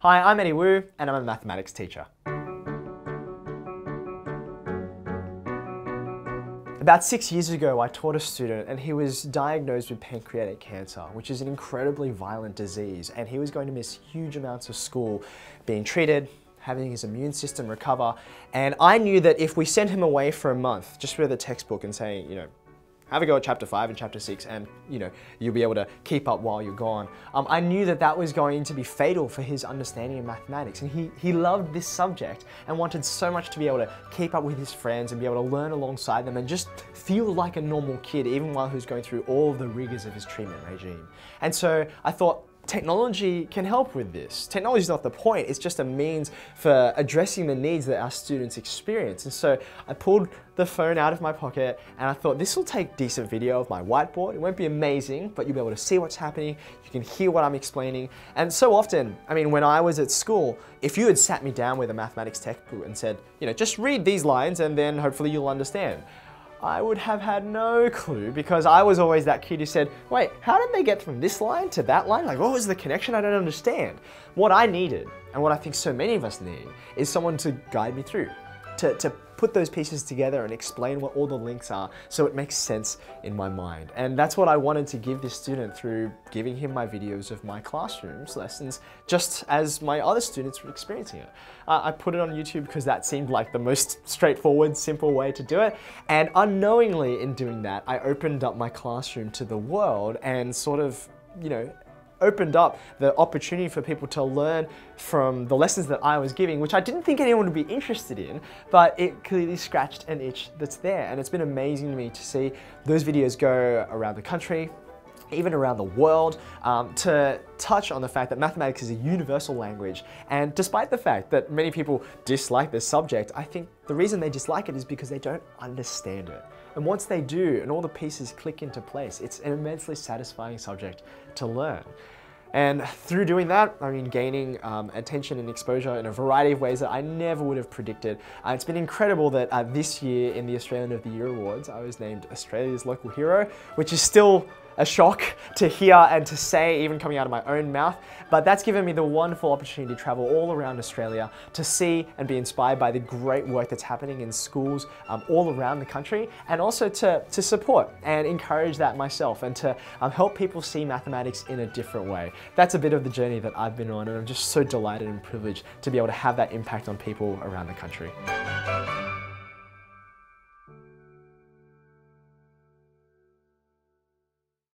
Hi, I'm Eddie Wu, and I'm a mathematics teacher. About 6 years ago, I taught a student and he was diagnosed with pancreatic cancer, which is an incredibly violent disease, and he was going to miss huge amounts of school being treated, having his immune system recover, and I knew that if we sent him away for a month, just with a textbook and saying, have a go at chapter 5 and chapter 6 and you'll be able to keep up while you're gone. I knew that that was going to be fatal for his understanding of mathematics, and he loved this subject and wanted so much to be able to keep up with his friends and be able to learn alongside them and just feel like a normal kid even while he was going through all of the rigors of his treatment regime. And so I thought, technology can help with this. Technology is not the point, it's just a means for addressing the needs that our students experience. And so I pulled the phone out of my pocket and I thought, this will take decent video of my whiteboard. It won't be amazing, but you'll be able to see what's happening, you can hear what I'm explaining. And so often, when I was at school, if you had sat me down with a mathematics textbook and said, just read these lines and then hopefully you'll understand, I would have had no clue, because I was always that kid who said, wait, how did they get from this line to that line? Like, what was the connection? I don't understand. What I needed, and what I think so many of us need, is someone to guide me through, to put those pieces together and explain what all the links are so it makes sense in my mind. And that's what I wanted to give this student through giving him my videos of my classroom's lessons, just as my other students were experiencing it. I put it on YouTube because that seemed like the most straightforward, simple way to do it. And unknowingly in doing that, I opened up my classroom to the world and sort of, opened up the opportunity for people to learn from the lessons that I was giving, which I didn't think anyone would be interested in, but it clearly scratched an itch that's there. And it's been amazing to me to see those videos go around the country, even around the world, to touch on the fact that mathematics is a universal language. And despite the fact that many people dislike this subject, I think the reason they dislike it is because they don't understand it. And once they do, and all the pieces click into place, it's an immensely satisfying subject to learn. And through doing that, gaining attention and exposure in a variety of ways that I never would have predicted. It's been incredible that this year in the Australian of the Year Awards, I was named Australia's Local Hero, which is still a shock to hear and to say, even coming out of my own mouth. But that's given me the wonderful opportunity to travel all around Australia to see and be inspired by the great work that's happening in schools all around the country, and also to support and encourage that myself, and to help people see mathematics in a different way. That's a bit of the journey that I've been on, and I'm just so delighted and privileged to be able to have that impact on people around the country.